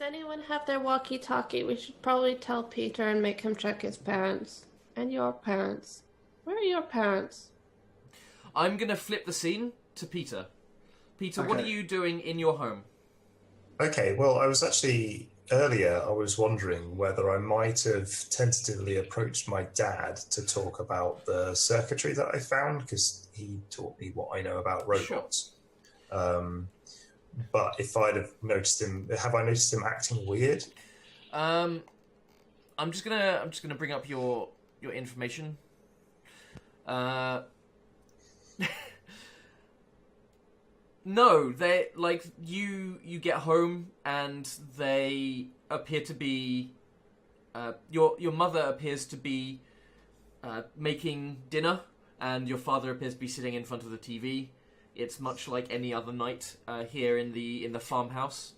anyone have their walkie-talkie? We should probably tell Peter and make him check his parents. And your parents. Where are your parents? I'm going to flip the scene to Peter. Peter, what are Okay. you doing in your home? Okay, well, I was actually earlier, I was wondering whether I might have tentatively approached my dad to talk about the circuitry that I found, because he taught me what I know about robots. But if I'd have noticed him, have I noticed him acting weird? I'm just gonna bring up your information. No, they like you get home and they appear to be your mother appears to be making dinner and your father appears to be sitting in front of the TV. It's much like any other night here in the farmhouse.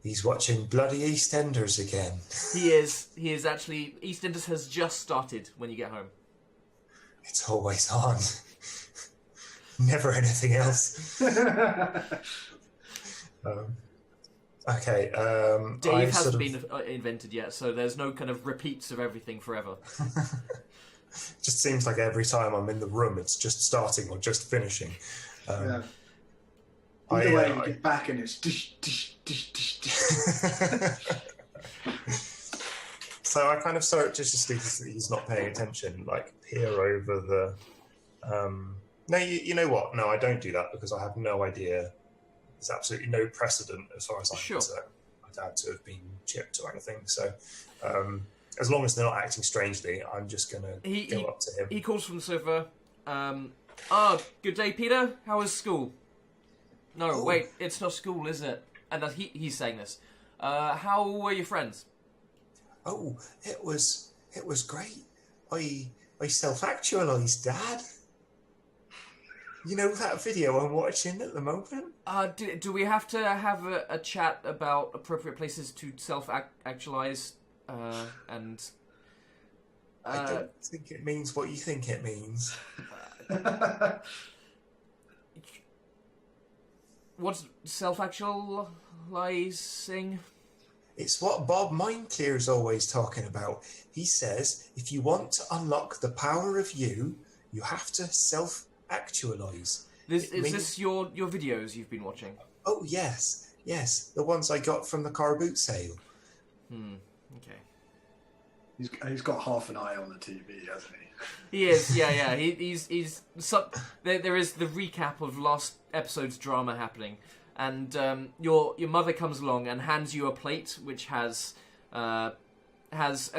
He's watching bloody EastEnders again. He is actually EastEnders has just started when you get home. It's always on. Never anything else. Okay. Dave hasn't been invented yet, so there's no kind of repeats of everything forever. Just seems like every time I'm in the room, it's just starting or just finishing. Yeah. Either way, you get back and it's dish, dish, dish, dish, dish. So I kind of surreptitiously, he's not paying attention, like peer over the... No, you know what? No, I don't do that because I have no idea. There's absolutely no precedent as far as I'm concerned. My dad to have been chipped or anything. So as long as they're not acting strangely, I'm just going to go up to him. He calls from the sofa. Good day, Peter. How was school? No, wait, it's not school, is it? And he's saying this. How were your friends? Oh, it was great. I self-actualised, Dad. You know that video I'm watching at the moment? Do we have to have a chat about appropriate places to self-actualize? And I don't think it means what you think it means. What's self-actualizing? It's what Bob Mindclear's always talking about. He says, if you want to unlock the power of you have to self-actualize. Is this your videos you've been watching? Oh, yes. The ones I got from the car boot sale. Okay. He's got half an eye on the TV, hasn't he? He is, yeah. There is the recap of last episode's drama happening, and your mother comes along and hands you a plate which has a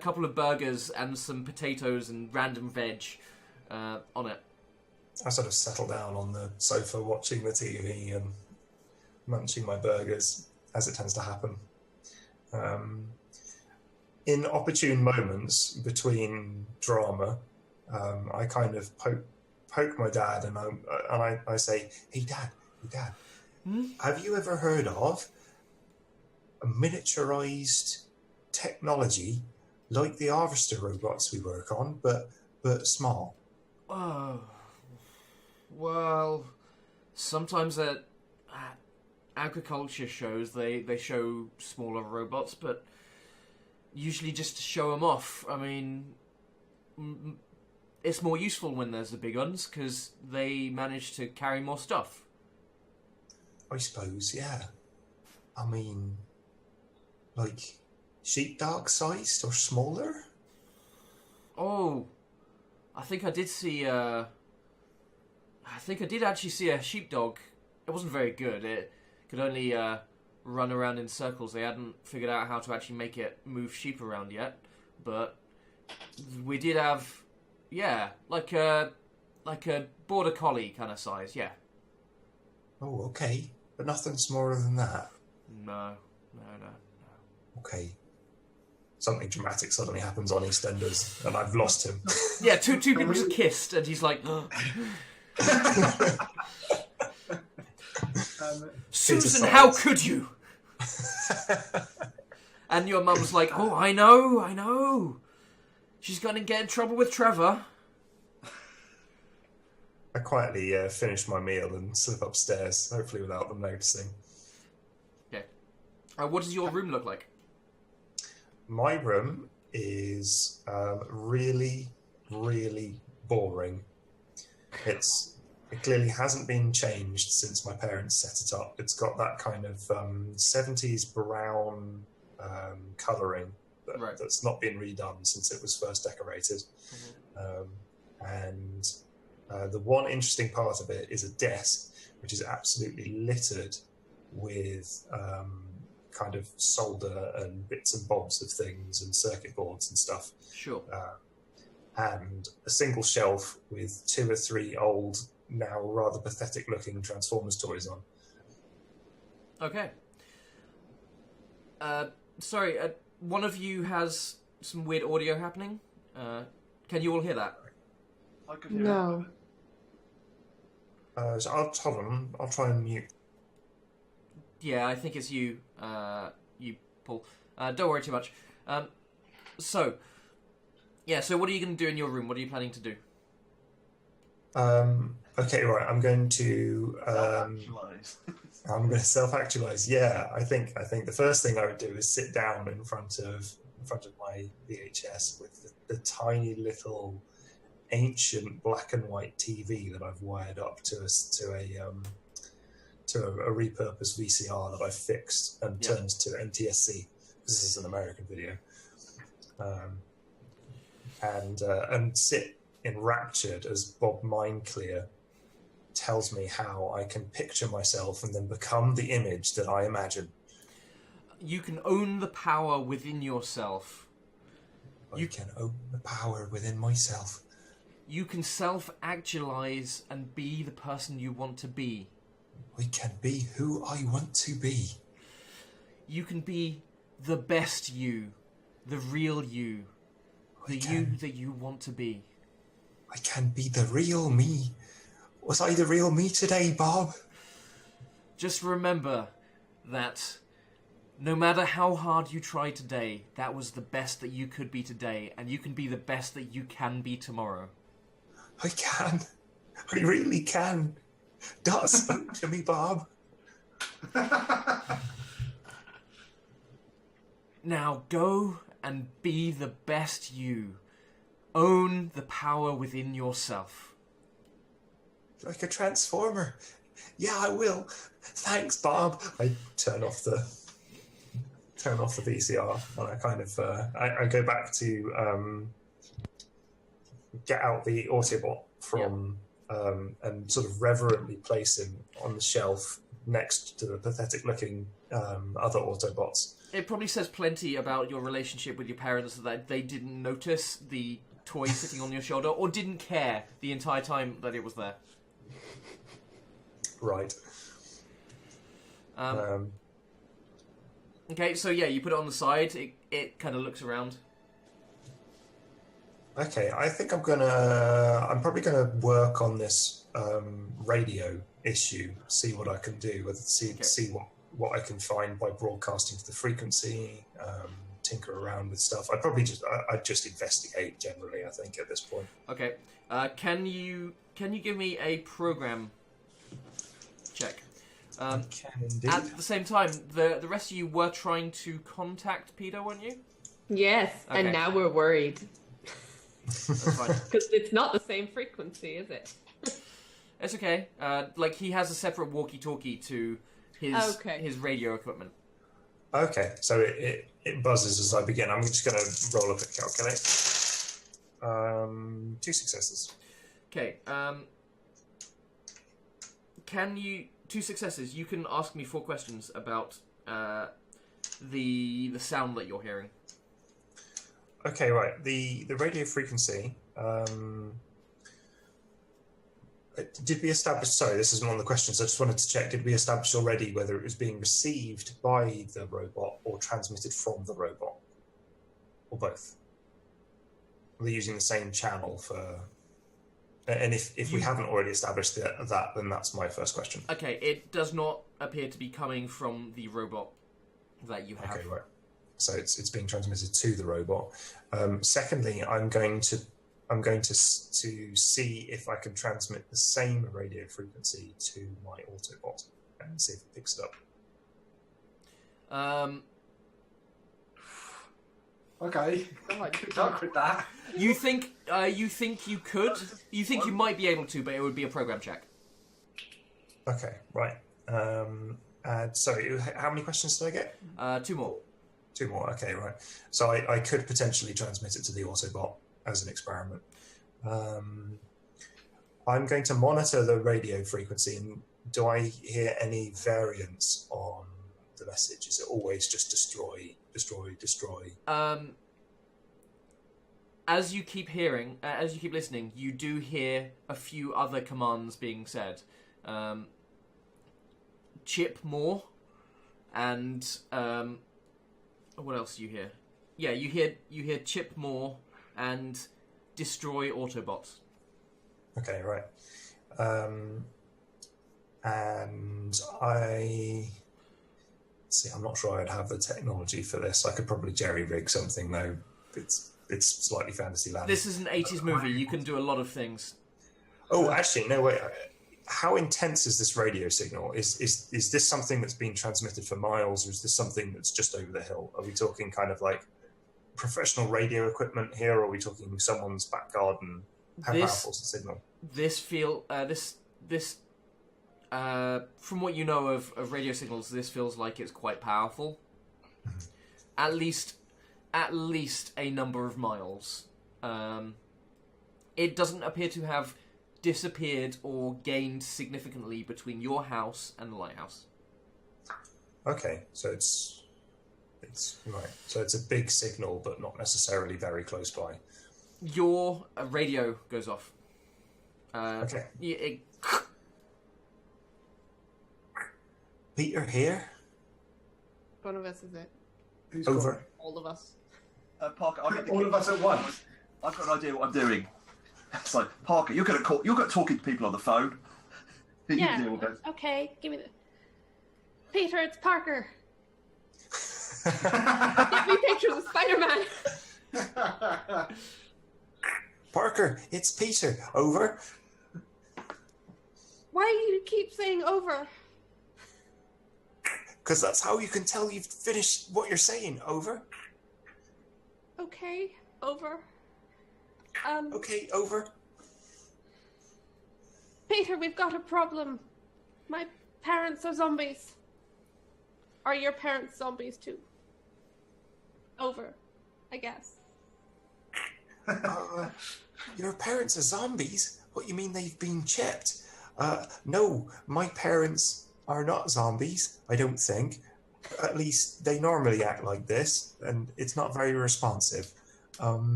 couple of burgers and some potatoes and random veg on it. I sort of settle down on the sofa watching the TV and munching my burgers, as it tends to happen. In opportune moments between drama, I kind of poke my dad and I say, hey dad, have you ever heard of a miniaturized technology like the harvester robots we work on, but small? Oh, well, sometimes at agriculture shows they show smaller robots, but usually just to show them off. I mean, it's more useful when there's the big ones because they manage to carry more stuff. I suppose, yeah. I mean, like sheepdog sized or smaller? Oh, I think I did see. I think I did actually see a sheepdog. It wasn't very good. It could only run around in circles. They hadn't figured out how to actually make it move sheep around yet. But we did have, like a border collie kind of size. Yeah. Oh, okay. But nothing smaller than that. No. Okay. Something dramatic suddenly happens on EastEnders, and I've lost him. Yeah, two people just kissed, and he's like, Susan, how could you? And your mum's like, oh, I know. She's going to get in trouble with Trevor. I quietly finish my meal and slip upstairs, hopefully without them noticing. Okay. What does your room look like? My room is really, really boring. It clearly hasn't been changed since my parents set it up. It's got that kind of 70s brown colouring that's not been redone since it was first decorated. And the one interesting part of it is a desk, which is absolutely littered with kind of solder and bits and bobs of things and circuit boards and stuff. Sure. And a single shelf with 2 or 3 old, now rather pathetic looking Transformers toys on. Okay. Sorry, one of you has some weird audio happening. Can you all hear that? I could hear No. So hold on, I'll try and mute. Yeah, I think it's you, Paul. Don't worry too much. So what are you going to do in your room? What are you planning to do? Okay, right. I'm going to self-actualize. I'm going to self-actualize. Yeah, I think the first thing I would do is sit down in front of my VHS with the tiny little ancient black and white TV that I've wired up to a repurposed VCR that I've fixed and turned to NTSC. This is an American video, and sit enraptured as Bob Mindclear tells me how I can picture myself and then become the image that I imagine. You can own the power within yourself. You can own the power within myself. You can self-actualize and be the person you want to be. I can be who I want to be. You can be the best you, the real you, you that you want to be. I can be the real me. Was I the real me today, Bob? Just remember that no matter how hard you try today, that was the best that you could be today, and you can be the best that you can be tomorrow. I can. I really can. Don't speak to me, Bob. Now go and be the best you. Own the power within yourself. Like a transformer. Yeah, I will. Thanks, Bob. I turn off the VCR and I kind of I go back to get out the Autobot from and sort of reverently place him on the shelf next to the pathetic-looking other Autobots. It probably says plenty about your relationship with your parents that they didn't notice the toy sitting on your shoulder or didn't care the entire time that it was there. Right. Okay, so yeah, you put it on the side. It kind of looks around. Okay, I think I'm probably gonna work on this radio issue. See what I can do. See what I can find by broadcasting to the frequency. Tinker around with stuff. I'd just investigate generally. I think at this point. Okay. Can you give me a program check? I can indeed. At the same time, the rest of you were trying to contact Peter, weren't you? Yes, Okay. and now we're worried. That's fine. Because it's not the same frequency, is it? It's okay. He has a separate walkie-talkie to his radio equipment. Okay, so it buzzes as I begin. I'm just going to roll up and calculate. 2 successes. Okay. Can you 2 successes? You can ask me 4 questions about the sound that you're hearing. Okay, right. The radio frequency. Did we establish? Sorry, this isn't one of the questions. I just wanted to check. Did we establish already whether it was being received by the robot or transmitted from the robot, or both? Are they using the same channel for? And if we haven't already established that, then that's my first question. Okay, it does not appear to be coming from the robot that you have. Okay, right. So it's being transmitted to the robot. Secondly, I'm going to see if I can transmit the same radio frequency to my Autobot and see if it picks it up. Okay. Alright, Good luck with that. You think you could? You think you might be able to, but it would be a program check. Okay, right. Sorry, how many questions did I get? 2 more. 2 more, okay, right. So I could potentially transmit it to the Autobot as an experiment. I'm going to monitor the radio frequency, and do I hear any variance on the message? Is it always just destroy, destroy, destroy? As you keep hearing, as you keep listening, you do hear a few other commands being said. Chip more, and what else do you hear? Yeah, you hear chip more and destroy Autobots. Okay, right. And I'm not sure I'd have the technology for this. I could probably jerry-rig something, though. It's slightly fantasy land. This is an 80s movie. You can do a lot of things. Oh, actually, no, wait. How intense is this radio signal? Is this something that's been transmitted for miles, or is this something that's just over the hill? Are we talking kind of like professional radio equipment here, or are we talking someone's back garden? How powerful is the signal? From what you know of radio signals, this feels like it's quite powerful. At least a number of miles. It doesn't appear to have disappeared or gained significantly between your house and the lighthouse. Okay, so it's right. So it's a big signal, but not necessarily very close by. Your radio goes off. Okay. Peter here? One of us is it. Who's Over. got it? All of us. Parker, All of us at once. I've got an idea what I'm doing. It's like, Parker, you're good at talking to people on the phone. You Yeah. deal with it. Okay, give me the. Peter, it's Parker. Give me pictures of Spider-Man. Parker, it's Peter. Over. Why do you keep saying over? Because that's how you can tell you've finished what you're saying. Over. Okay, over. Okay, over. Peter, we've got a problem. My parents are zombies. Are your parents zombies too? Over, I guess. Your parents are zombies? What, you mean they've been chipped? No, my parents are not zombies, I don't think. At least they normally act like this, and it's not very responsive.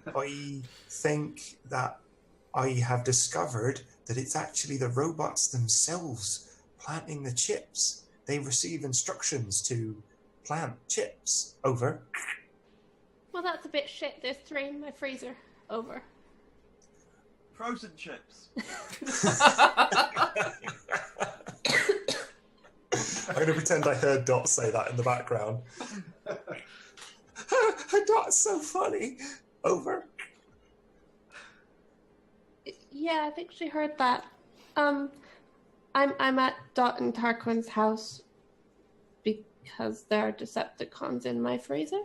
I think that I have discovered that it's actually the robots themselves planting the chips. They receive instructions to plant chips. Over. Well, that's a bit shit. There's 3 in my freezer. Over. Frozen chips. I'm going to pretend I heard Dot say that in the background. Dot's so funny. Over. Yeah, I think she heard that. I'm at Dot and Tarquin's house because there are Decepticons in my freezer.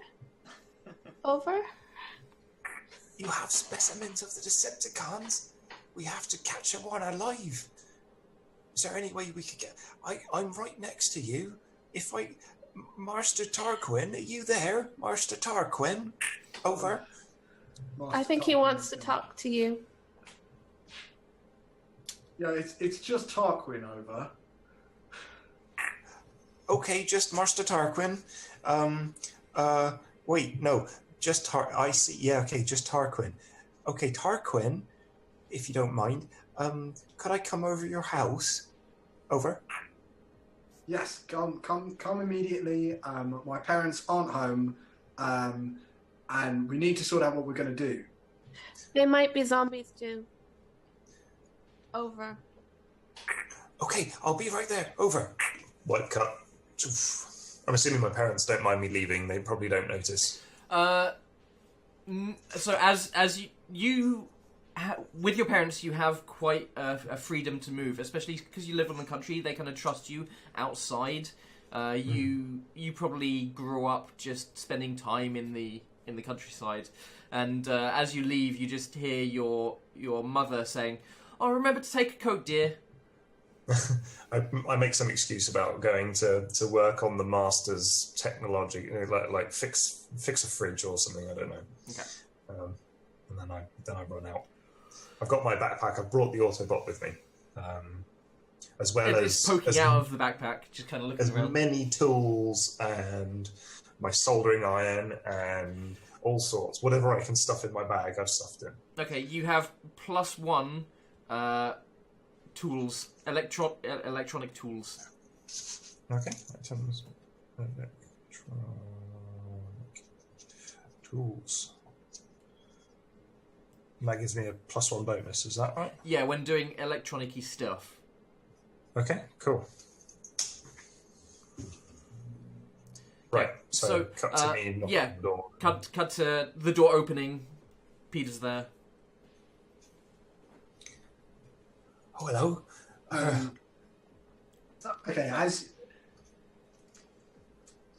Over. You have specimens of the Decepticons? We have to capture one alive. Is there any way we could get... I'm right next to you. Master Tarquin, are you there? Master Tarquin? Over. I think he wants to talk to you. Yeah, it's just Tarquin. Over. Okay, just Master Tarquin. Wait, no. Just I see. Yeah, okay, just Tarquin. Okay, Tarquin, if you don't mind, could I come over your house? Over. Yes, come immediately. My parents aren't home, and we need to sort out what we're going to do. They might be zombies too. Over. Okay, I'll be right there. Over. Wipe cut. I'm assuming my parents don't mind me leaving. They probably don't notice. So as you with your parents, you have quite a freedom to move, especially because you live in the country. They kind of trust you outside, You probably grew up just spending time in the countryside, and as you leave, you just hear your mother saying, "Oh, remember to take a coat, dear." I make some excuse about going to work on the master's technology, like fix a fridge or something. I don't know. Okay. And then I run out. I've got my backpack. I've brought the Autobot with me, as well it's poking out of the backpack, just kind of looking as around. many tools and my soldering iron and all sorts. Whatever I can stuff in my bag, I've stuffed in. Okay, you have +1 tools, electronic tools. Okay, items, electronic tools. And that gives me a +1 bonus. Is that right? Yeah, when doing electronic-y stuff. Okay, cool. Right, so cut to me knocking yeah, the door. Cut to the door opening. Peter's there. Oh, hello. Okay, as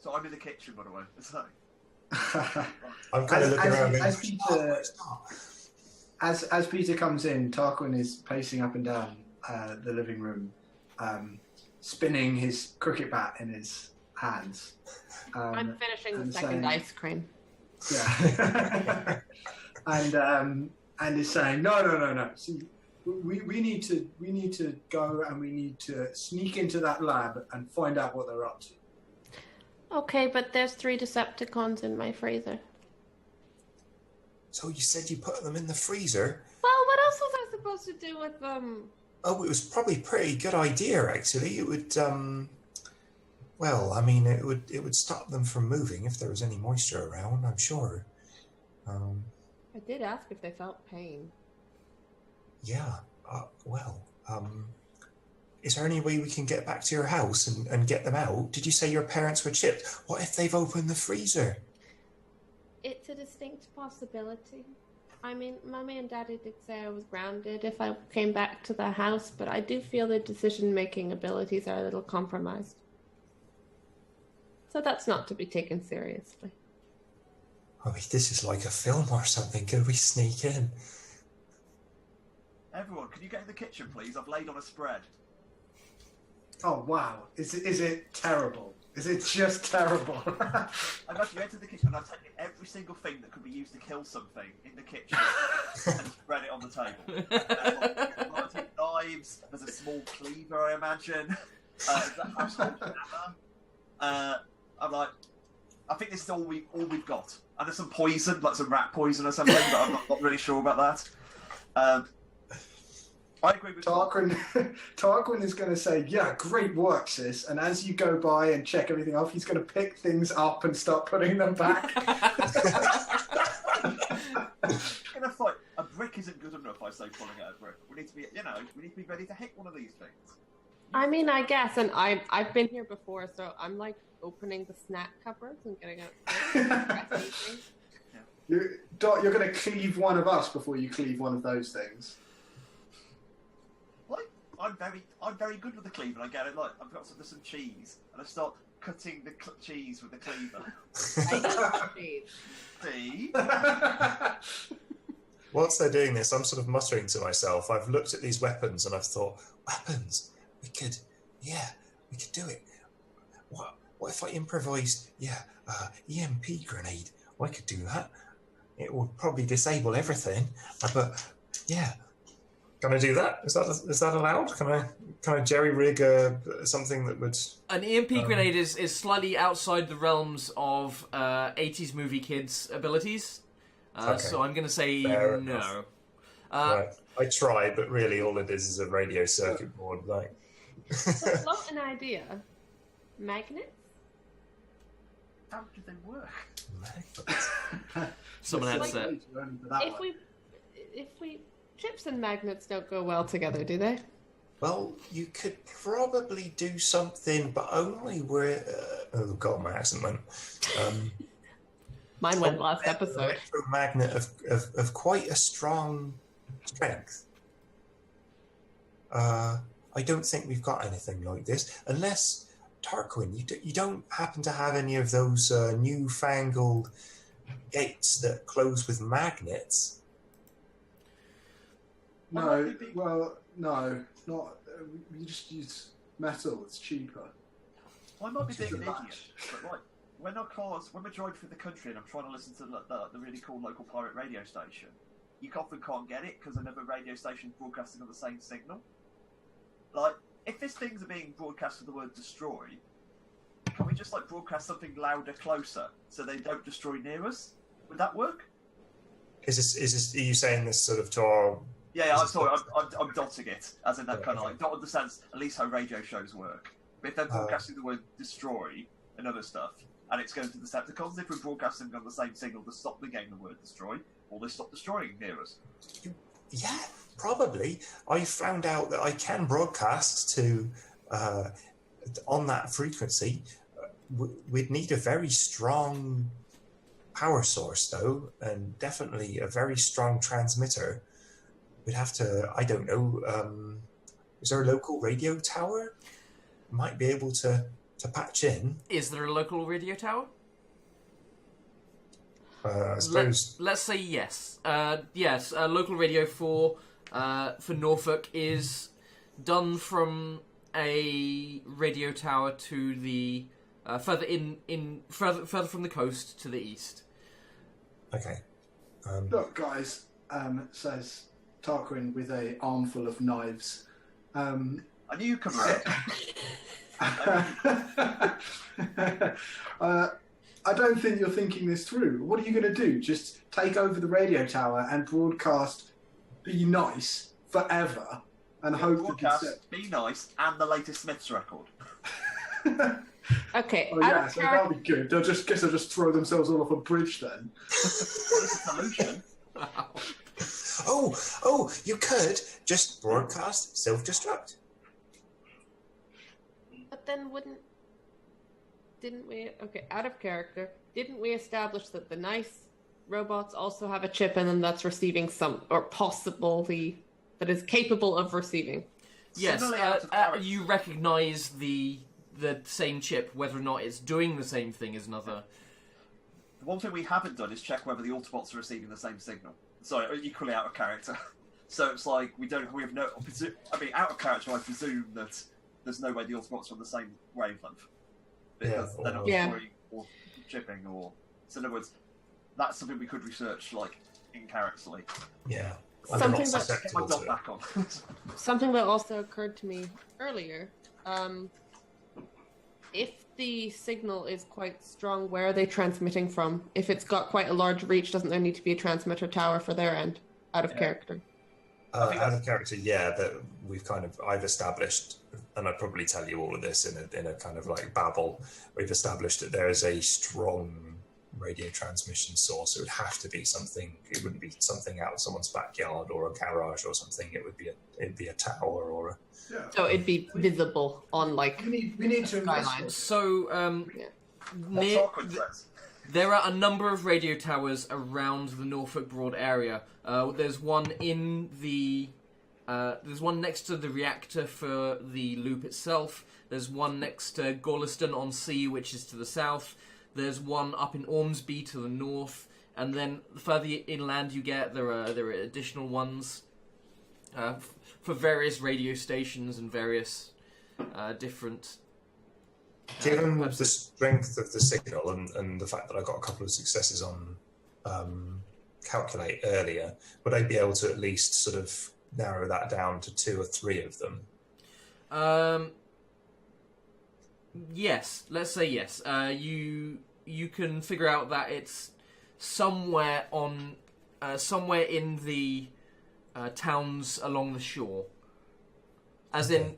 So I'm in the kitchen, by the way. So, I'm kind of looking around. as Peter as Peter comes in, Tarquin is pacing up and down the living room, spinning his cricket bat in his hands. I'm finishing the second saying, ice cream. Yeah, and is saying no. See, we need to go and we need to sneak into that lab and find out what they're up to. Okay, but there's 3 Decepticons in my freezer. So you said you put them in the freezer? Well, what else was I supposed to do with them? Oh, it was probably a pretty good idea, actually. It would, well, I mean, it would stop them from moving if there was any moisture around, I'm sure. I did ask if they felt pain. Yeah, is there any way we can get back to your house and get them out? Did you say your parents were chipped? What if they've opened the freezer? It's a distinct possibility. I mean, Mummy and Daddy did say I was grounded if I came back to the house, but I do feel their decision-making abilities are a little compromised. So that's not to be taken seriously. I mean, this is like a film or something. Could we sneak in? everyone, can you get in the kitchen, please? I've laid on a spread. Oh wow! Is it terrible? Is it just terrible? I've actually entered the kitchen and I've taken every single thing that could be used to kill something in the kitchen and spread it on the table. I've taken knives. There's a small cleaver, I imagine. There's a household hammer. I'm like, I think this is all we've got. And there's some poison, like some rat poison or something, but I'm not really sure about that. I agree with Tarquin. Tarquin is going to say, "Yeah, great work, sis." And as you go by and check everything off, he's going to pick things up and start putting them back. In a fight, a brick isn't good enough. I say, pulling out a brick. We need to be, we need to be ready to hit one of these things. I mean, I guess, and I've been here before, so I'm like opening the snack cupboards and getting out. You're going to cleave one of us before you cleave one of those things. I'm very good with the cleaver. I get it. Like I've got some cheese, and I start cutting the cheese with the cleaver. See? Whilst they're doing this, I'm sort of muttering to myself. I've looked at these weapons and I've thought, weapons. We could do it. What if I improvised? EMP grenade. I could do that. It would probably disable everything. But yeah. Can I do that? Is that allowed? Can I jerry rig something that would? An EMP grenade is slightly outside the realms of 80s movie kids' abilities. Okay. So I'm going to say Fair no. enough. Right. I try, but really all it is a radio circuit board. Like. So float an idea. Magnets? How do they work? Someone had said. If we chips and magnets don't go well together, do they? Well, you could probably do something, but only where... oh, God, my accent went. Mine went last episode. Electromagnet of quite a strong strength. I don't think we've got anything like this, unless Tarquin, you don't happen to have any of those newfangled gates that close with magnets? No, well, no, not. You just use metal. It's cheaper. I might be being an Just a idiot, match. but like when we're driving through the country and I'm trying to listen to the really cool local pirate radio station, you often can't get it because another radio station broadcasting on the same signal. Like, if these things are being broadcast with the word destroy, can we just like broadcast something louder, closer, so they don't destroy near us? Would that work? Is this? Are you saying this sort of to our? Yeah, I'm Is sorry, this- I'm dotting it, as in that Yeah, kind of okay. like, not understands at least how radio shows work. But if they're broadcasting the word destroy and other stuff, and it's going to the Decepticons, if we're broadcasting on the same signal to stop the game the word destroy, will they stop destroying near us? Yeah, probably. I found out that I can broadcast to on that frequency. We'd need a very strong power source, though, and definitely a very strong transmitter. We'd have to, I don't know, is there a local radio tower? Might be able to patch in. Is there a local radio tower? I suppose. Let's say yes. Yes, local radio for Norfolk is done from a radio tower to the further from the coast to the east. Okay. Look, guys, says Tarquin with a armful of knives. I knew you'd come around. I don't think you're thinking this through. What are you going to do? Just take over the radio tower and broadcast "Be Nice" forever and hope that Broadcast, Be Nice, and the latest Smiths record. Okay, Oh yeah, so that'll be good. They'll just throw themselves all off a bridge then. What is the solution? Oh, you could just broadcast self-destruct. But then didn't we, okay, out of character, didn't we establish that the nice robots also have a chip in them that's receiving some, or possibly, that is capable of receiving? Yes, Similarly, out of character. you recognise the same chip, whether or not it's doing the same thing as another. The one thing we haven't done is check whether the Autobots are receiving the same signal. Sorry, equally out of character. So it's like we have no. I mean, out of character, I presume that there's no way the Autobots are on the same wavelength because Yeah, they're not Yeah. destroying or chipping or. So in other words, that's something we could research like in character. Yeah. Something They're not that- Get my susceptible dot to it. back on. Something that also occurred to me earlier, if the signal is quite strong, where are they transmitting from? If it's got quite a large reach, doesn't there need to be a transmitter tower for their end? Out of character. I think Out that's- of character, yeah, that I've established, and I'd probably tell you all of this in a kind of like babble. We've established that there is a strong radio transmission source. It would have to be something. It wouldn't be something out of someone's backyard or a garage or something. It'd be a tower or a. Yeah. So it'd be visible on like We need to Skyline. investigate. So, What near, Tarquin says. there are a number of radio towers around the Norfolk Broad area. There's one in the. There's one next to the reactor for the loop itself. There's one next to Gorliston on Sea, which is to the south. There's one up in Ormsby to the north, and then the further inland you get, there are additional ones for various radio stations and various different. Given the purposes. strength of the signal and the fact that I got a couple of successes on calculate earlier, would I be able to at least sort of narrow that down to 2 or 3 of them? Yes, let's say yes. You can figure out that it's somewhere in the towns along the shore. As in,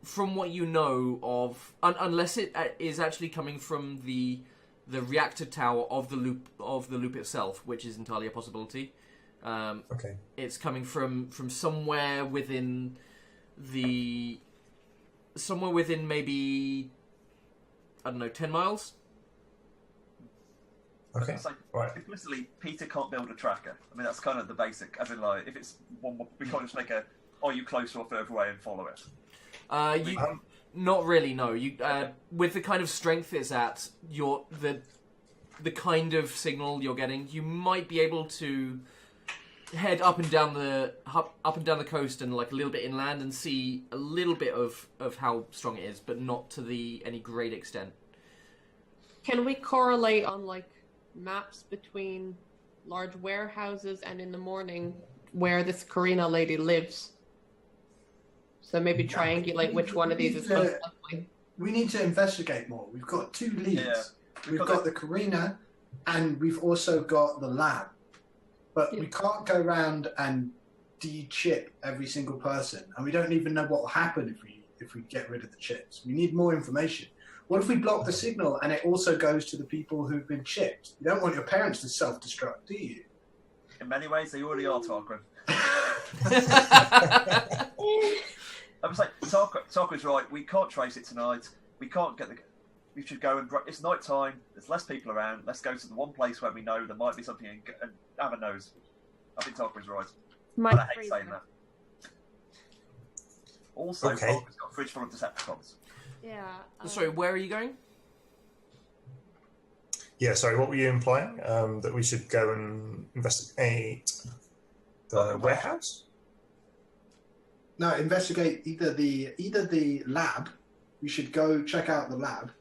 from what you know of, unless it is actually coming from the reactor tower of the loop itself, which is entirely a possibility. Okay. It's coming from somewhere within maybe, I don't know, 10 miles? Okay. It's like, Right. implicitly, Peter can't build a tracker. I mean, that's kind of the basic. As in, like, if it's one, we can't just make a, are you closer or further away and follow it. Not really. No. You with the kind of strength it's at, the kind of signal you're getting, you might be able to head up and down the coast and like a little bit inland and see a little bit of how strong it is, but not to any great extent. Can we correlate on like maps between large warehouses and in the morning where this Karina lady lives? So maybe triangulate which one of these is most likely. We need to investigate more. We've got 2 leads. Yeah. We've got the Karina, and we've also got the lab. But we can't go around and de-chip every single person, and we don't even know what will happen if we get rid of the chips. We need more information. What if we block the signal and it also goes to the people who've been chipped? You don't want your parents to self-destruct, do you? In many ways, they already are, Tarquin. I was like, Tarquin's right. We can't trace it tonight. We can't get the. We should go and. It's night time. There's less people around. Let's go to the one place where we know there might be something. And have a nose. I think Tarquin's right. But I hate saying that. Also, Tarquin's got a fridge full of Decepticons. Yeah. Sorry, where are you going? Yeah, sorry, what were you implying? That we should go and investigate the warehouse? No, investigate either the lab. We should go check out the lab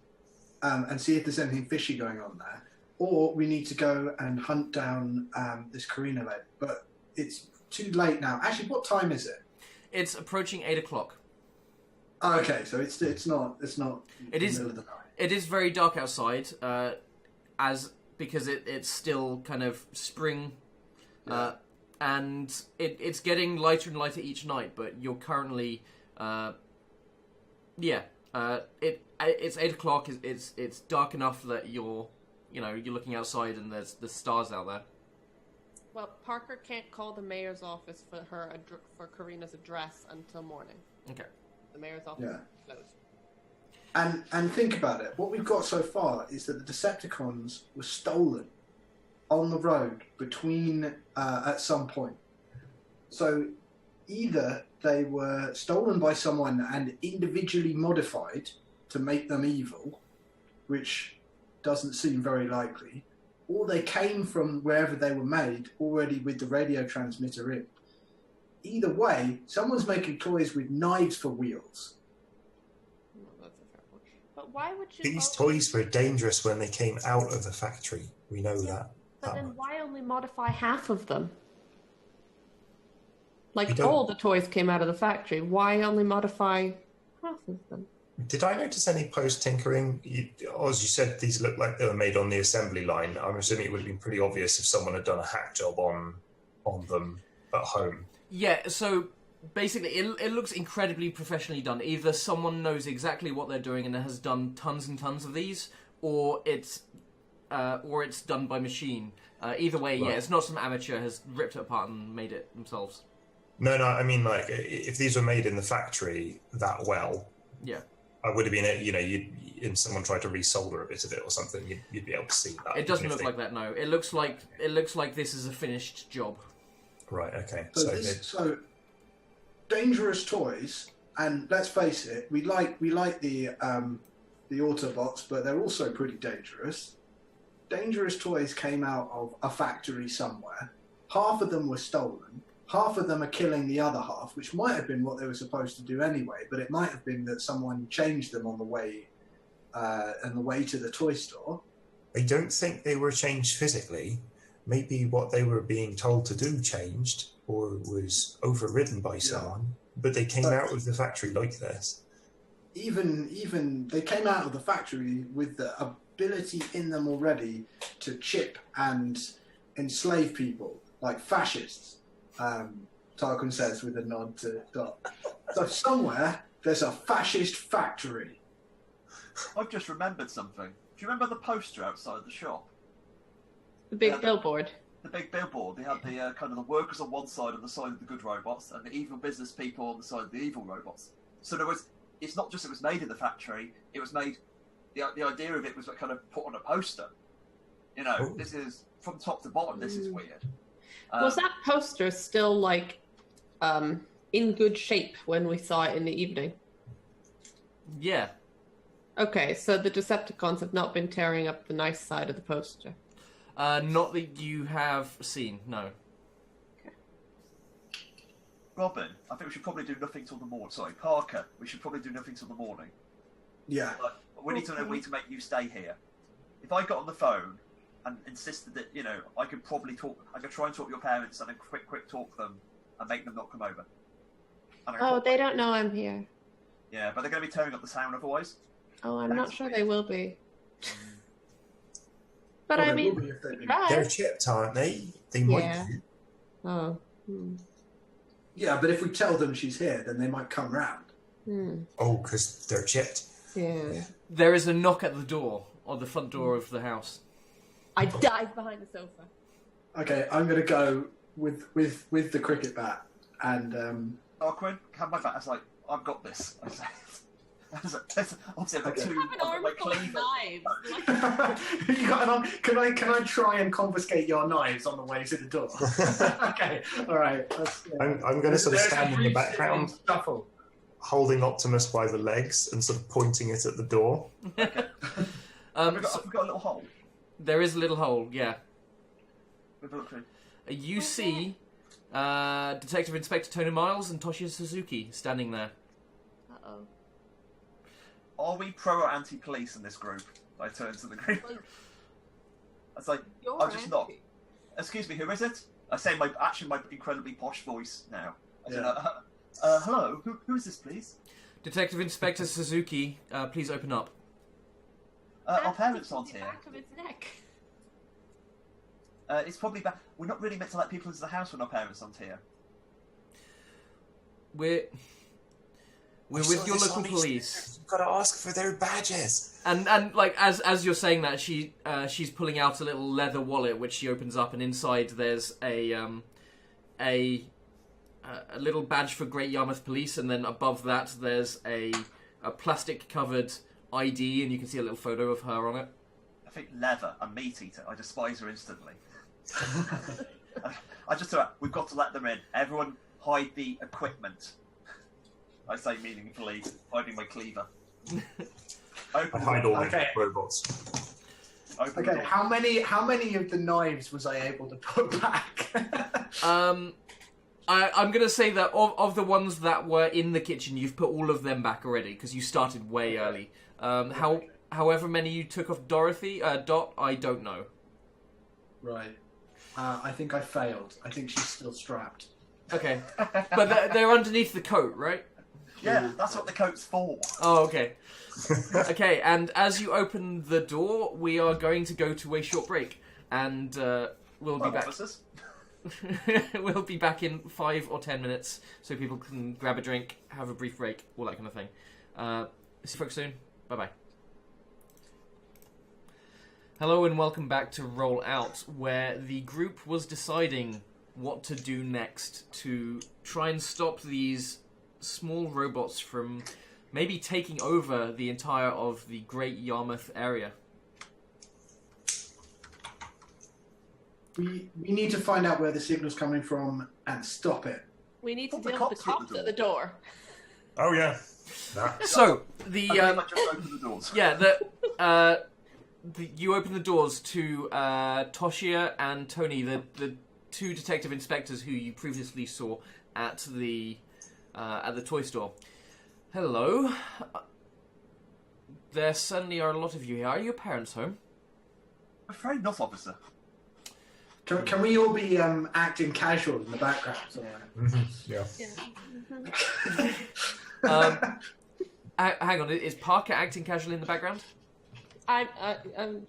and see if there's anything fishy going on there. Or we need to go and hunt down this Karina lady. But it's too late now. Actually, what time is it? It's approaching 8 o'clock. Oh, okay, so it's not. It is. Middle of the night. It is very dark outside, because it's still kind of spring, and it's getting lighter and lighter each night. But you're currently, it's 8 o'clock. It's dark enough that you're looking outside and there's stars out there. Well, Parker can't call the mayor's office for Karina's address until morning. Okay. The mayor's office is closed. And think about it. What we've got so far is that the Decepticons were stolen on the road between at some point. So either they were stolen by someone and individually modified to make them evil, which doesn't seem very likely, or they came from wherever they were made already with the radio transmitter in. Either way, someone's making toys with knives for wheels. But why would you? These toys were dangerous when they came out of the factory. We know that. But then why only modify half of them? We Like don't- all the toys came out of the factory. Why only modify half of them? Did I notice any post-tinkering? As you said, these look like they were made on the assembly line. I'm assuming it would have been pretty obvious if someone had done a hack job on them at home. Yeah, so basically it looks incredibly professionally done. Either someone knows exactly what they're doing and has done tons and tons of these, or it's done by machine. Either way, Right. yeah, it's not some amateur has ripped it apart and made it themselves. No, I mean, like, if these were made in the factory that well, Yeah. I would have been, and someone tried to resolder a bit of it or something, you'd be able to see that. It doesn't look like that, no. It looks like this is a finished job. Right, okay. So dangerous toys, and let's face it, we like the Autobots, but they're also pretty dangerous. Dangerous toys came out of a factory somewhere. Half of them were stolen. Half of them are killing the other half, which might have been what they were supposed to do anyway, but it might have been that someone changed them on the way to the toy store. I don't think they were changed physically. Maybe what they were being told to do changed or was overridden by someone, but they came out of the factory like this. Even they came out of the factory with the ability in them already to chip and enslave people, like fascists. Tarquin says with a nod to Dot. So somewhere there's a fascist factory. I've just remembered something. Do you remember the poster outside the shop? The big Yeah, billboard. The big billboard. They had the kind of the workers on one side, on the side of the good robots, and the evil business people on the side of the evil robots. So there was. It's not just it was made in the factory. It was made. The idea of it was kind of put on a poster. This is from top to bottom. This is weird. Was that poster still like in good shape when we saw it in the evening? Yeah. Okay, so the Decepticons have not been tearing up the nice side of the poster. Not that you have seen, no. Robin, I think we should probably do nothing till the morning. Sorry, Parker, we should probably do nothing till the morning. Yeah. Like, we need to make you stay here. If I got on the phone and insisted that, you know, I could try and talk to your parents and then quick talk them and make them not come over. Oh, they don't know I'm here. Yeah, but they're going to be tearing up the town otherwise. Oh, I'm not sure they will be. But Well, I they will mean, be if they've been- try. They're chipped, aren't they? They might Yeah. be. Oh. Yeah, but if we tell them she's here, then they might come round. Oh, because they're chipped. Yeah. There is a knock at the door, on the front door of the house. I dive behind the sofa. Okay, I'm going to go with the cricket bat, and Darkwing, have my back. I was like, I've got this. I was like, obviously I've got Okay. two. I have an I've got arm my full of cleaver. knives. you got an arm. Can I try and confiscate your knives on the way to the door? Okay, all right. I'm going to sort of There's stand a in the brief background, shuffle. holding Optimus by the legs and sort of pointing it at the door. Have we got a little hole? There is a little hole, yeah. We've looked through. You see Detective Inspector Tony Miles and Toshio Suzuki standing there. Uh-oh. Are we pro or anti-police in this group? I turn to the group. I was like, You're I'm just not. anti. Excuse me, who is it? I say my incredibly posh voice now. I said, Yeah. hello, who is this, please? Detective Inspector Suzuki, please open up. Our parents aren't The here. back of its neck. It's probably bad. We're not really meant to let people into the house when our parents aren't here. We're I with saw your this local on these- police. You've got to ask for their badges. And like as you're saying that, she's pulling out a little leather wallet which she opens up, and inside there's a little badge for Great Yarmouth Police, and then above that there's a plastic covered ID, and you can see a little photo of her on it. I think leather, a meat eater. I despise her instantly. I just thought we've got to let them in. Everyone hide the equipment. I say meaningfully, hiding my cleaver. I hide all Okay. the robots. Open the Okay, door. how many of the knives was I able to put back? I'm gonna say that of the ones that were in the kitchen, you've put all of them back already because you started way early. However many you took off Dot, I don't know. Right. I think I failed. I think she's still strapped. Okay, but they're underneath the coat, right? Yeah, that's what the coat's for. Oh, okay. Okay, and as you open the door, we are going to go to a short break, and we'll be Well, back. officers. We'll be back in 5 or 10 minutes, so people can grab a drink, have a brief break, all that kind of thing. See you folks soon. Bye bye. Hello and welcome back to Roll Out, where the group was deciding what to do next to try and stop these small robots from maybe taking over the entire of the Great Yarmouth area. We need to find out where the signal's coming from and stop it. We need to Well, the deal with the cops cops are at the door. Oh, yeah. That. So, the... I think I just open the doors. Yeah, you open the doors to Toshia and Tony, the two detective inspectors who you previously saw at the toy store. Hello. There certainly are a lot of you here. Are your parents home? I'm afraid not, officer. Can we all be acting casual in the background? Yeah. Hang on, is Parker acting casually in the background? I'm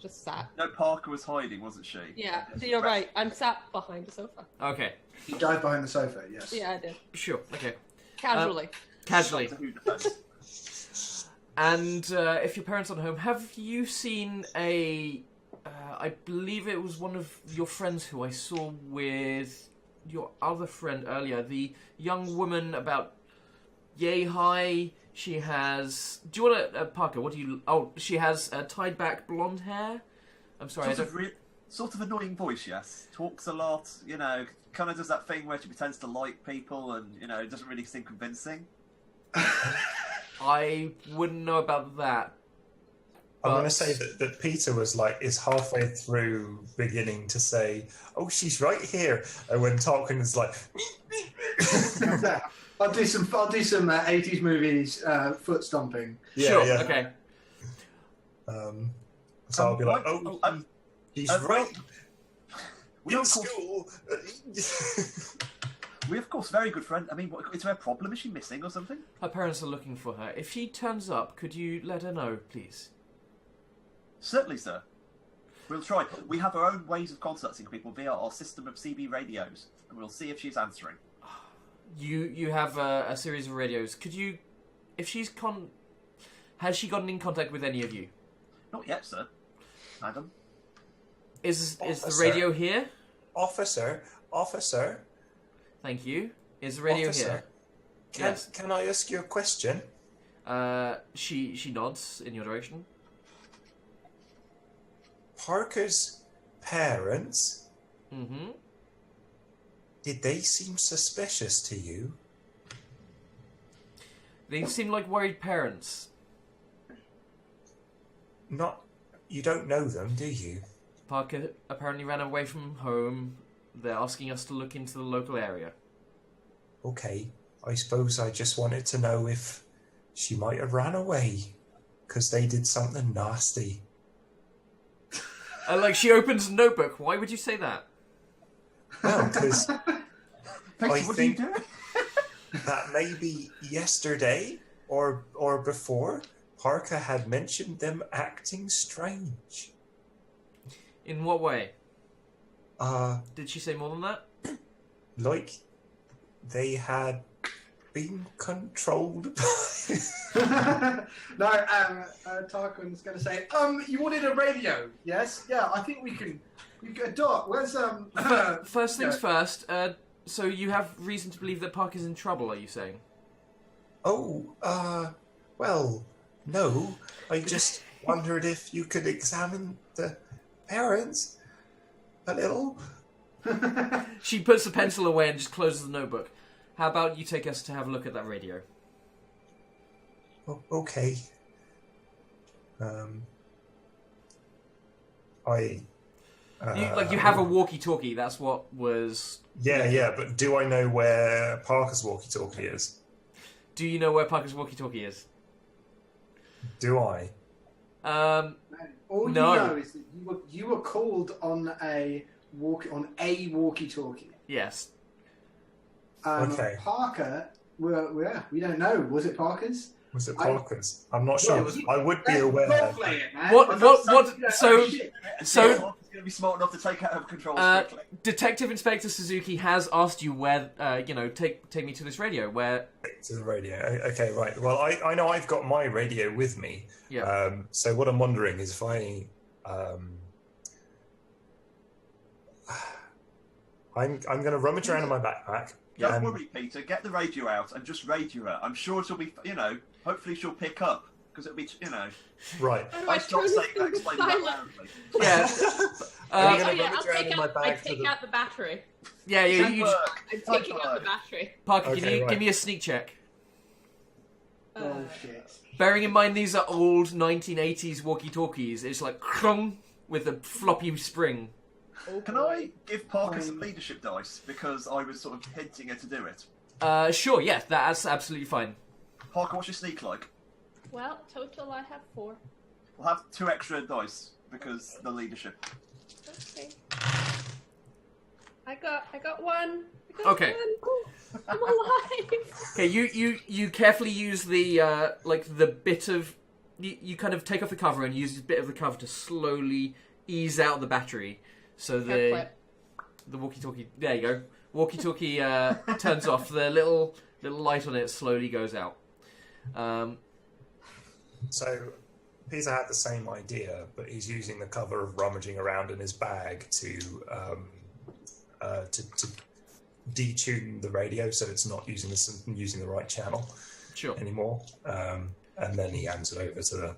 just sat. No, Parker was hiding, wasn't she? Yeah, you're right. I'm sat behind the sofa. Okay, You dive behind the sofa, yes. Yeah, I did. sure. Okay, Casually. casually. Doctor Who defense. And if your parents aren't home, have you seen a... I believe it was one of your friends who I saw with your other friend earlier. The young woman about yay high. She has... Do you want to... Parker, what do you... Oh, she has tied back blonde hair. I'm sorry, Sort of annoying voice, yes. Talks a lot, you know, kind of does that thing where she pretends to like people and, you know, doesn't really seem convincing. I wouldn't know about that. I'm going to say that Peter is halfway through beginning to say, "Oh, she's right here," and when Tarquin is like, I'll do some 80s movies foot stomping. Sure. Okay. So I'll be like, "Oh, he's right." We In of course, school. we of course very good friend. I mean, is there a problem? Is she missing or something? Her parents are looking for her. If she turns up, could you let her know, please? Certainly, sir. We'll try. We have our own ways of contacting people via our system of CB radios, and we'll see if she's answering. You have a series of radios. Could you, if she's has she gotten in contact with any of you? Not yet, sir. Madam. Is the Officer. radio here? Officer. Thank you. Is the radio Officer. here? Can I ask you a question? She nods in your direction. Parker's parents, Mm-hmm. did they seem suspicious to you? They seem like worried parents. You don't know them, do you? Parker apparently ran away from home. They're asking us to look into the local area. Okay, I suppose I just wanted to know if she might have ran away because they did something nasty. Like, she opens a notebook. Why would you say that? Well, because I What think are you doing? that maybe yesterday or before, Parker had mentioned them acting strange. In what way? Uh, Did she say more than that? like they had been controlled by... No, Tarquin's going to say, you wanted a radio, yes? Yeah, I think we can... Doc, where's, First things first, so you have reason to believe that Parker's in trouble, are you saying? Oh, well, no. I just wondered if you could examine the parents a little. She puts the pencil away and just closes the notebook. How about you take us to have a look at that radio? Okay. You have a walkie-talkie, that's what was... Yeah, but do I know where Parker's walkie-talkie is? Do you know where Parker's walkie-talkie is? Do I? All No. you know is that you were called on a walkie-talkie. Yes. Okay. Parker, we don't know. Was it Parker's? Was it Parker's? I'm not sure. Well, I would be aware. Roleplay it, man. What, so, He's going to be smart enough to take out of control quickly. Detective Inspector Suzuki has asked you where, take me to this radio, where... To the radio. Okay, right. Well, I know I've got my radio with me. Yeah. So what I'm wondering is if I'm going to rummage around in my backpack. Don't worry, Peter. Get the radio out and just radio her. I'm sure it'll be, hopefully she'll pick up. Because it'll be, Right. I start saying that, explaining that loudly. Yeah. I'm gonna I'll rummage around take in my out, bag for take the- out the battery. Yeah, you Work. I'm High taking out five. the battery. Parker, Okay, right. give me a sneak check. Oh, shit. Bearing in mind these are old 1980s walkie-talkies, it's like crung with a floppy spring. Can I give Parker some leadership dice? Because I was sort of hinting her to do it. Sure, yes, that's absolutely fine. Parker, what's your sneak like? Well, total I have 4. We'll have 2 extra dice because the leadership. Okay. I got 1. Okay. I'm alive. Okay, you carefully use the the bit of you kind of take off the cover and use a bit of the cover to slowly ease out the battery, so the walkie-talkie. There you go. Walkie-talkie turns off. The little light on it slowly goes out. So Peter had the same idea, but he's using the cover of rummaging around in his bag to detune the radio, so it's not using the right channel Sure. anymore. And then he hands it over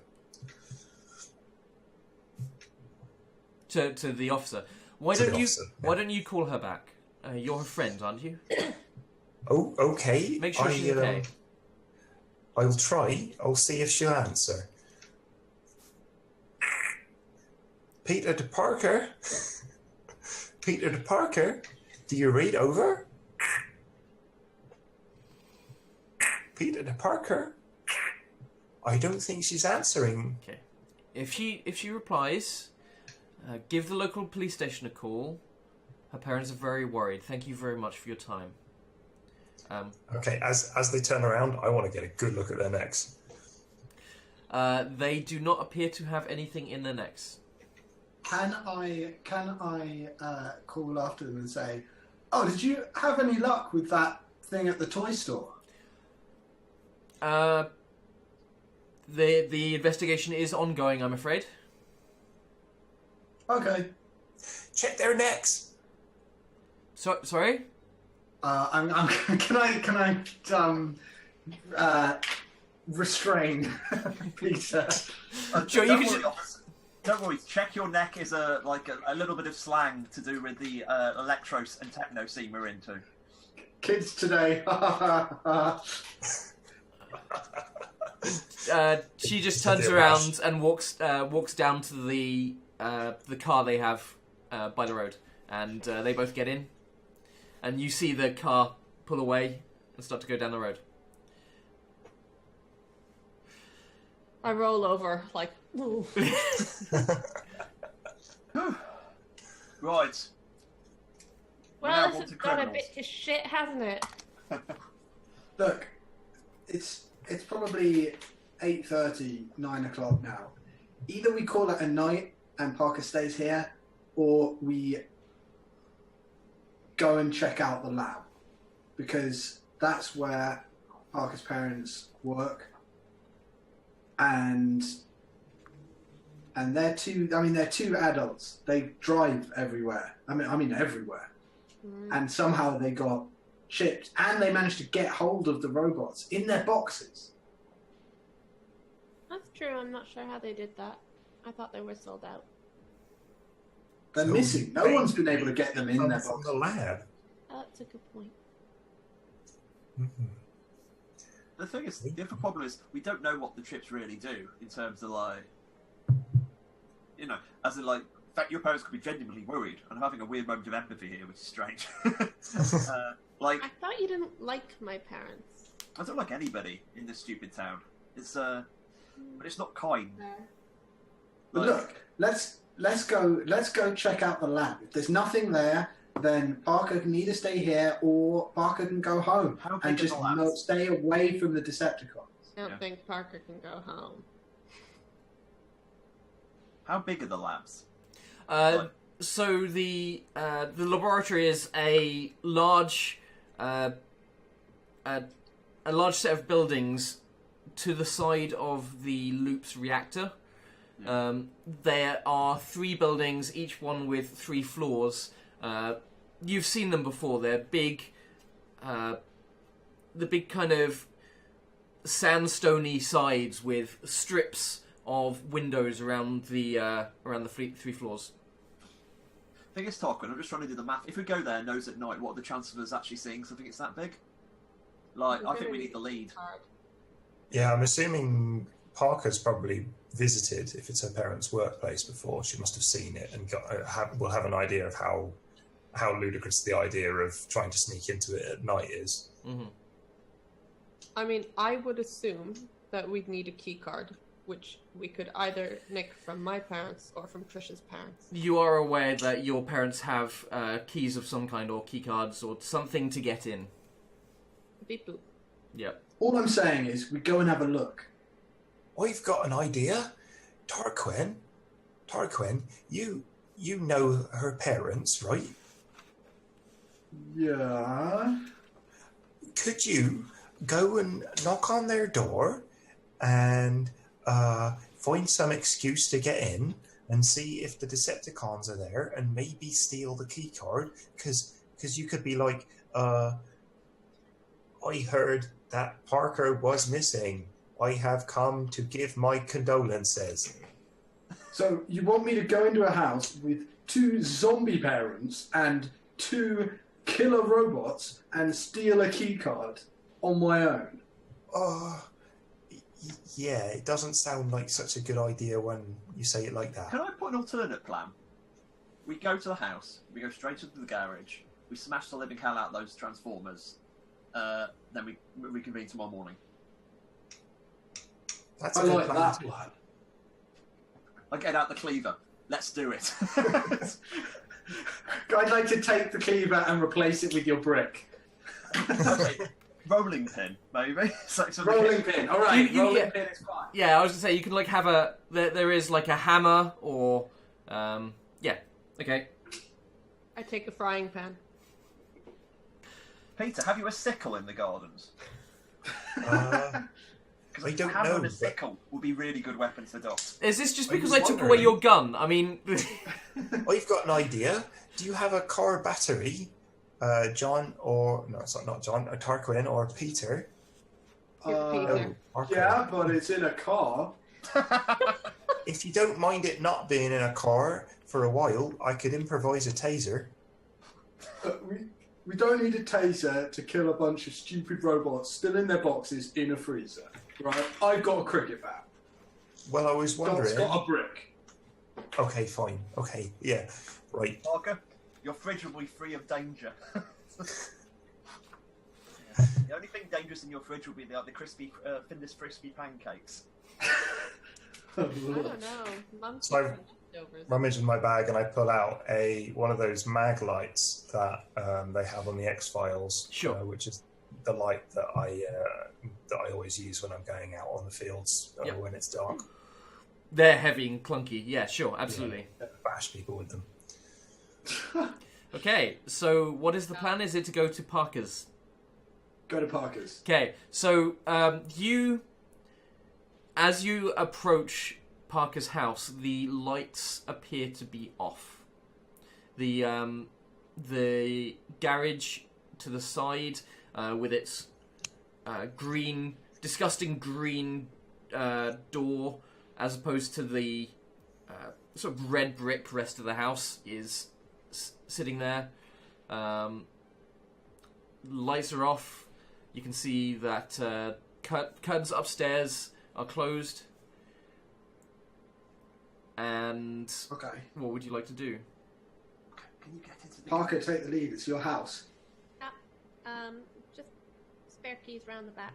To the officer. Why To don't the you officer, yeah. Why don't you call her back? You're her friend, aren't you? Oh, okay. Make sure she's okay. I'll try. I'll see if she'll answer. Peter de Parker? Peter de Parker? Do you read over? Peter de Parker? I don't think she's answering. Okay. If she replies, give the local police station a call. Her parents are very worried. Thank you very much for your time. Okay, as they turn around, I want to get a good look at their necks. They do not appear to have anything in their necks. Can I call after them and say, "Oh, did you have any luck with that thing at the toy store?" The investigation is ongoing, I'm afraid. Okay. Check their necks. Sorry? Can I restrain Peter? Sure, you can. Don't worry. Check your neck is a little bit of slang to do with the electros and techno scene we're into. Kids today. She just turns around and walks down to the car they have by the road, and they both get in. And you see the car pull away and start to go down the road. I roll over, like, ooh. Right. Well, this has gone a bit to shit, hasn't it? Look, it's probably 8:30, 9 o'clock now. Either we call it a night and Parker stays here, or we go and check out the lab, because that's where Parker's parents work, and they're two adults. They drive everywhere. I mean everywhere, and somehow they got chipped, and they managed to get hold of the robots in their boxes. That's true. I'm not sure how they did that. I thought they were sold out. They're missing. No one's been able to get them in their from boxes. the lab. Oh, that's a good point. Mm-hmm. The thing is, the other problem is we don't know what the chips really do in terms of as in in fact, your parents could be genuinely worried, and I'm having a weird moment of empathy here, which is strange. I thought you didn't like my parents. I don't like anybody in this stupid town. It's but it's not kind. But look, let's go check out the lab. If there's nothing there, then Parker can either stay here or Parker can go home and just stay away from the Decepticons. I don't think Parker can go home. How big are the labs? So the laboratory is a large set of buildings to the side of the Loop's reactor. There are 3 buildings, each one with 3 floors. You've seen them before. They're big, the big kind of sandstony sides with strips of windows around the 3 floors. Thing is, Tarquin, I'm just trying to do the math. If we go there nose at night, what are the chances of us actually seeing something it's that big? I think we need the lead. Yeah, I'm assuming Parker's probably visited, if it's her parents' workplace before. She must have seen it and will have an idea of how ludicrous the idea of trying to sneak into it at night is. Mm-hmm. I mean, I would assume that we'd need a key card, which we could either nick from my parents or from Trish's parents. You are aware that your parents have keys of some kind, or key cards, or something to get in. Beep boop. Yep. All I'm saying is we go and have a look. I've got an idea. Tarquin, you know her parents, right? Yeah. Could you go and knock on their door and find some excuse to get in and see if the Decepticons are there and maybe steal the key card? Because you could be like, I heard that Parker was missing. I have come to give my condolences. So you want me to go into a house with 2 zombie parents and 2 killer robots and steal a key card on my own? Yeah, it doesn't sound like such a good idea when you say it like that. Can I put an alternate plan? We go to the house, we go straight into the garage, we smash the living hell out of those transformers, then we reconvene tomorrow morning. That's a I good like plan that too. plan. I get out the cleaver. Let's do it. I'd like to take the cleaver and replace it with your brick. Okay. Rolling pin, maybe. Rolling pin. All right, You- rolling yeah. pin is fine. Yeah, I was gonna say you can like have a there is like a hammer or yeah. Okay. I take a frying pan. Peter, have you a sickle in the gardens? I Because don't a hammer know, and a but- sickle would be really good weapons for dogs. Is this just I because was I took away wondering. your gun? I mean, I've got an idea. Do you have a car battery, John, or no, it's not John, Uh, Tarquin or Peter? Peter. Tarquin. Yeah, but it's in a car. If you don't mind it not being in a car for a while, I could improvise a taser. We don't need a taser to kill a bunch of stupid robots still in their boxes in a freezer. Right? I've got a cricket bat. Well, I was Doc's wondering. got a brick. Okay, fine. Okay, yeah, right. Parker, your fridge will be free of danger. The only thing dangerous in your fridge will be the crispy, Findus crispy pancakes. I don't know. Mum's So different leftovers. Rummage in my bag and I pull out one of those mag lights that they have on the X-Files, Sure. which is the light that I always use when I'm going out on the fields Yep. when it's dark. they're heavy and clunky. Yeah, sure, absolutely. Bash people with them. Okay, so what is the plan? Is it to go to Parker's? Go to Parker's. Okay, so as you approach Parker's house, the lights appear to be off. The garage to the side with its disgusting green door, as opposed to the sort of red brick rest of the house, is sitting there. Lights are off. You can see that curtains upstairs are closed. And Okay. what would you like to do? Can you get into the Parker, take the lead. It's your house. Just spare keys round the back.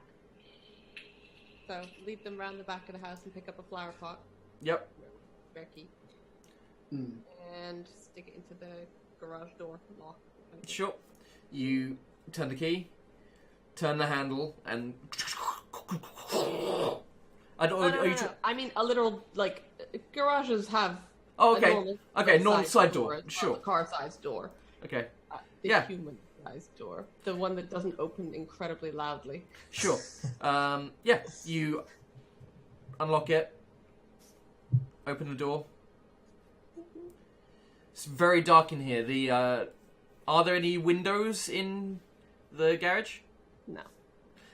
So lead them round the back of the house and pick up a flower pot, Yep. spare key, Hmm. and stick it into the garage door lock. Sure. You turn the key, turn the handle, and I don't. No, are you no. I mean, a literal, like, garages have Oh, a okay. normal, Okay, normal side door. as well, Sure. a car-sized door. Okay. The Yeah. human-sized door. The one that doesn't open incredibly loudly. Sure. Yeah. You unlock it. Open the door. It's very dark in here. Are there any windows in the garage? No.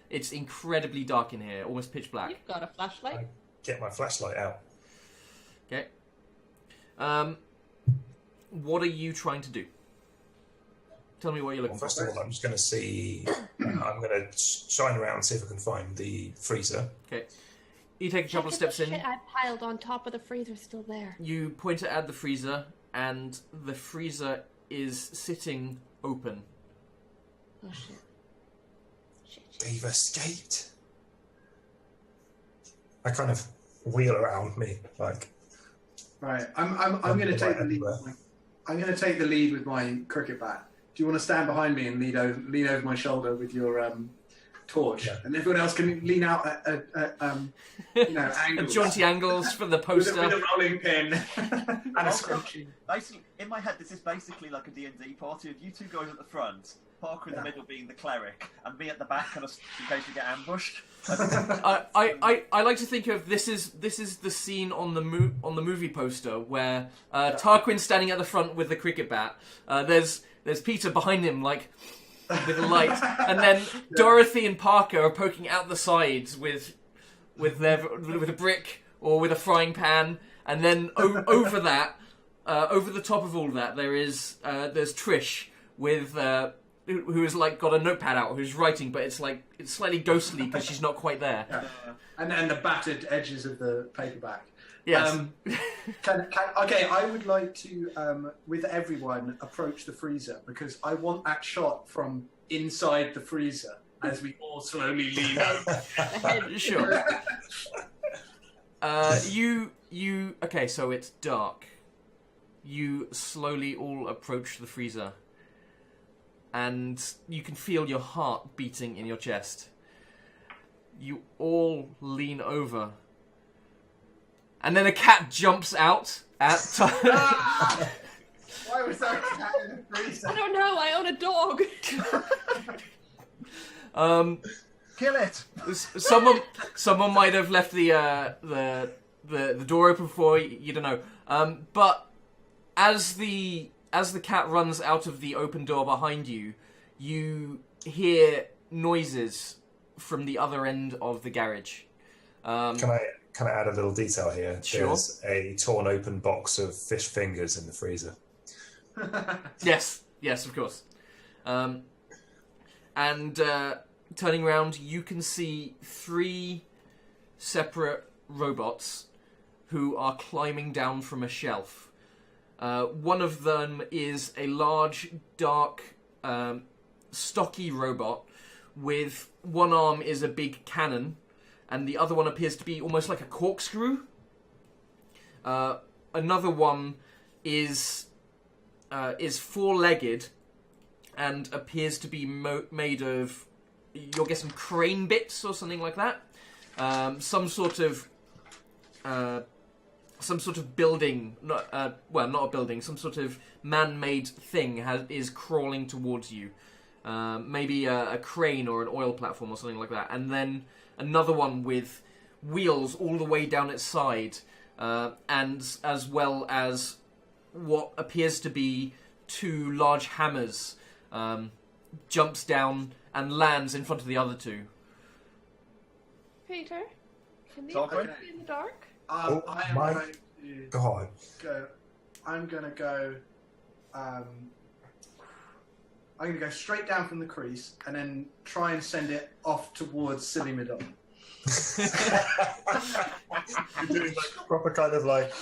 It's incredibly dark in here, almost pitch black. You've got a flashlight? Get my flashlight out. Okay. What are you trying to do? Tell me what you're Well, looking first for. of all, I'm just going to see. I'm going to shine around and see if I can find the freezer. Okay. You take a couple of steps The in. shit I piled on top of the freezer still there. You point it at the freezer, and the freezer is sitting open. Oh shit. Shit. They've escaped. I kind of wheel around me, like. Right. I'm going to take the lead. I'm going to take the lead with my cricket bat. Do you want to stand behind me and lean over my shoulder with your torch, Yeah. and everyone else can lean out at angles. Jaunty angles from the with poster. a rolling pin and a scrunchie. Basically, in my head, this is basically like a D&D party of you two guys at the front, Parker in the middle being the cleric, and me at the back, kind of in case you get ambushed. I like to think of this is the scene on the movie poster where Tarquin's standing at the front with the cricket bat. There's Peter behind him, like with a light, and then Dorothy and Parker are poking out the sides with a brick or with a frying pan, and then over that, over the top of all that, there's Trish with who has like got a notepad out, who's writing, but it's slightly ghostly because she's not quite there. Yeah. And the battered edges of the paperback. Yes. Okay, I would like to, with everyone, approach the freezer because I want that shot from inside the freezer as we all slowly lean over. Sure. Okay, so it's dark. You slowly all approach the freezer. And you can feel your heart beating in your chest. You all lean over. And then a cat jumps out at... Why was there a cat in the freezer? I don't know. I own a dog. Kill it! Someone might have left the door open for you don't know. But as the cat runs out of the open door behind you, you hear noises from the other end of the garage. Can I add a little detail here? Sure. There's a torn open box of fish fingers in the freezer. Yes, of course. And turning around, you can see 3 separate robots who are climbing down from a shelf. One of them is a large, dark, stocky robot with one arm is a big cannon, and the other one appears to be almost like a corkscrew. Another one is 4-legged and appears to be made of, you're guessing, crane bits or something like that. Some sort of building, not a building, some sort of man-made thing is crawling towards you. Maybe a crane or an oil platform or something like that. And then another one with wheels all the way down its side, and as well as what appears to be 2 large hammers, jumps down and lands in front of the other 2. Peter, can these Okay. be in the dark? I'm going to God. go. I'm going to go. I'm going to go straight down from the crease and then try and send it off towards Silly Madonna. You're doing like proper kind of like,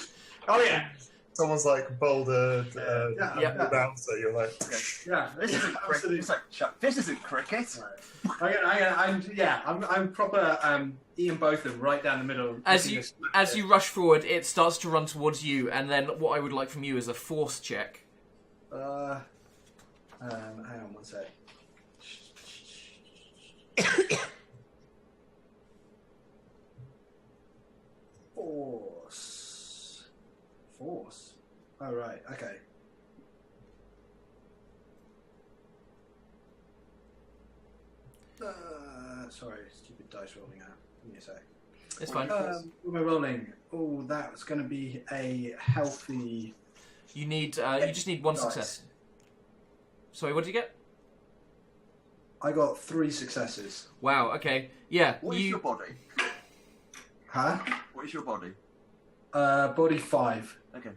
Oh yeah, someone's like boulder Yeah. bouncer. You're like, yeah. This isn't cricket. Absolutely. It's like, Chuck, this isn't cricket. I'm proper Ian Botham right down the middle. As you rush forward, it starts to run towards you, and then what I would like from you is a force check. hang on one sec. Force. Oh right, okay. Sorry, stupid dice rolling out. Give me a sec. It's fine. What am I rolling? Oh, that's going to be a healthy. You just need 1 Nice. success. Sorry, what did you get? I got 3 successes. Wow. Okay. Yeah. What is your body? Huh? What is your body? Body 5 Okay.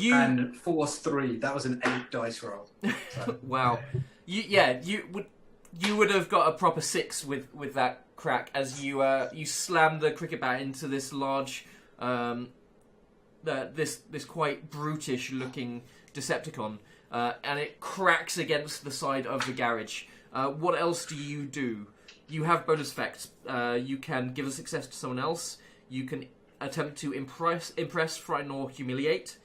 and force 3. That was an 8 dice roll. So. Wow. You would have got a proper 6 with that crack as you slammed the cricket bat into this large, this quite brutish looking Decepticon, and it cracks against the side of the garage. What else do? You have bonus effects. You can give a success to someone else. You can attempt to impress, frighten, or humiliate.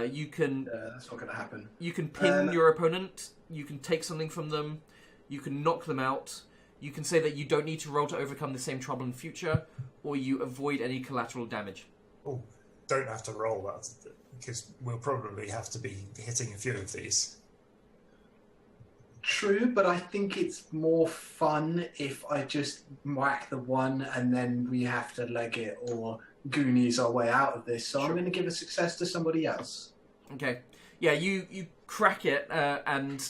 You can. That's not going to happen. You can pin your opponent. You can take something from them. You can knock them out. You can say that you don't need to roll to overcome the same trouble in future, or you avoid any collateral damage. oh, don't have to roll that because we'll probably have to be hitting a few of these. True, but I think it's more fun if I just whack the one and then we have to leg it or Goonies our way out of this. So I'm going to give a success to somebody else. Okay. Yeah, you crack it, and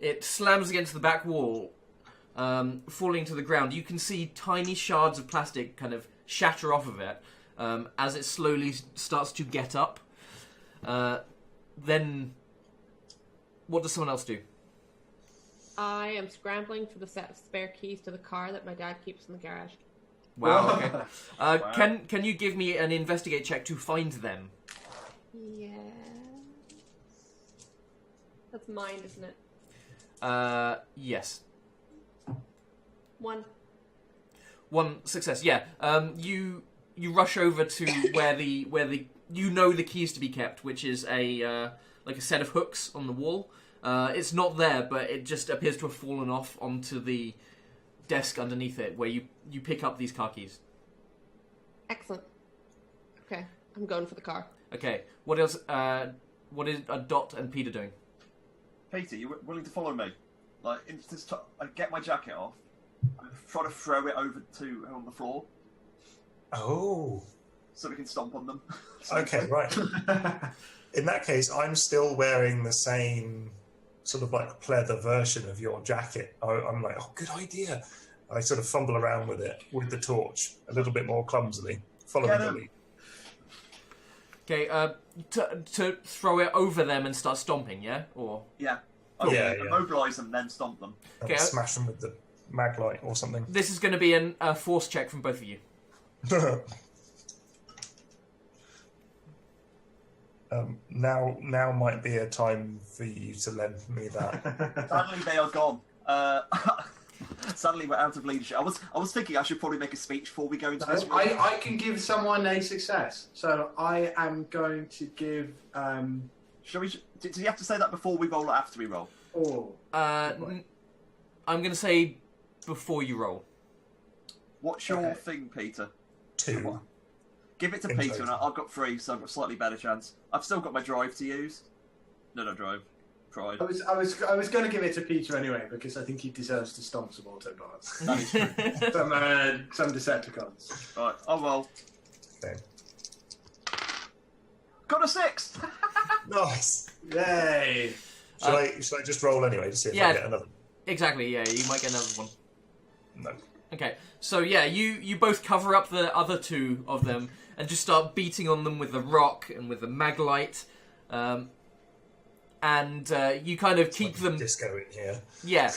it slams against the back wall, falling to the ground. You can see tiny shards of plastic kind of shatter off of it as it slowly starts to get up. Then, what does someone else do? I am scrambling for the set of spare keys to the car that my dad keeps in the garage. Wow. Okay. Wow. Can you give me an investigate check to find them? Yes. That's mind, isn't it? Yes. 1. 1 success. Yeah. You rush over to where the the keys to be kept, which is a like a set of hooks on the wall. It's not there, but it just appears to have fallen off onto the desk underneath it, where you pick up these car keys. Excellent. Okay, I'm going for the car. Okay. What else? What is Dot and Peter doing? Peter, you willing to follow me? Like, I get my jacket off. I'm trying to throw it over to her on the floor. Oh. So we can stomp on them. Okay, right. In that case, I'm still wearing the same sort of like pleather version of your jacket. I'm like, oh, good idea. I sort of fumble around with it, with the torch, a little bit more clumsily, following the lead. Okay, to throw it over them and start stomping, yeah? Or yeah. Yeah. Immobilise them, then stomp them. Okay, smash them with the mag light or something. This is going to be a force check from both of you. Now might be a time for you to lend me that. Sadly, they are gone. Sadly, we're out of leadership. I was thinking I should probably make a speech before we go into this. I can give someone a success, so I am going to give. Shall we? Do you have to say that before we roll or after we roll? I'm going to say before you roll. What's your thing, Peter? 2. Give it to Peter, and I've got 3, so I've got a slightly better chance. I've still got my drive to use. No, not drive. Pride. I was going to give it to Peter anyway because I think he deserves to stomp some Autobots. That is true. some Decepticons. Right, I'll roll. Okay. Got a 6. Nice. Yay! Should I just roll anyway to see if I get another? Exactly. Yeah, you might get another one. No. Okay, so yeah, you both cover up the other 2 of them and just start beating on them with the rock and with the maglite, and you kind of keep them disco in here. Yeah,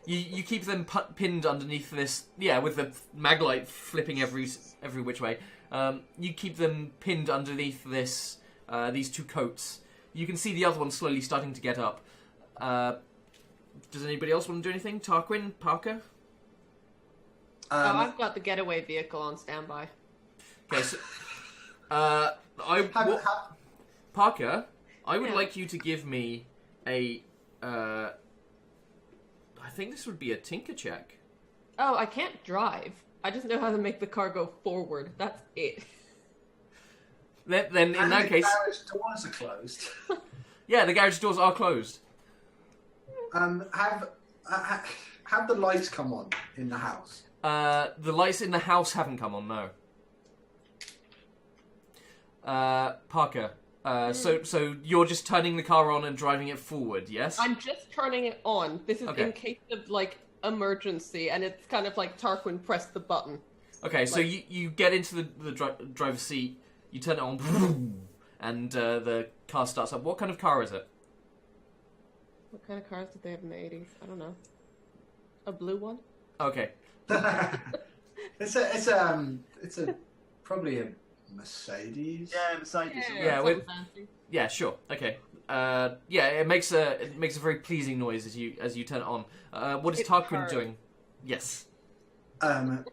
you keep them pinned underneath this. Yeah, with the maglite flipping every which way. You keep them pinned underneath this these 2 coats. You can see the other one slowly starting to get up. Does anybody else want to do anything? Tarquin, Parker? I've got the getaway vehicle on standby. Okay, so Parker, I would like you to give me a. I think this would be a tinker check. Oh, I can't drive. I just know how to make the car go forward. That's it. Then in that case, the garage doors are closed. Yeah, the garage doors are closed. Have the lights come on in the house? The lights in the house haven't come on, no. Parker, so you're just turning the car on and driving it forward, yes? I'm just turning it on. This is in case of, like, emergency, and it's kind of like Tarquin pressed the button. Okay, so you get into the driver's seat, you turn it on, and the car starts up. What kind of car is it? What kind of cars did they have in the 80s? I don't know. A blue one? Okay. It's probably a Mercedes. Yeah, Mercedes. Yeah, sure. Okay. It makes a very pleasing noise as you turn it on. What is Tarquin doing? Yes. Press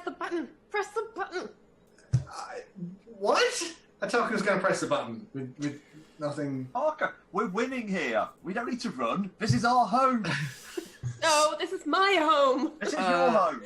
the button. Press the button. What? I thought I was going to press the button with nothing. Parker, we're winning here. We don't need to run. This is our home. No, this is my home. This is your home.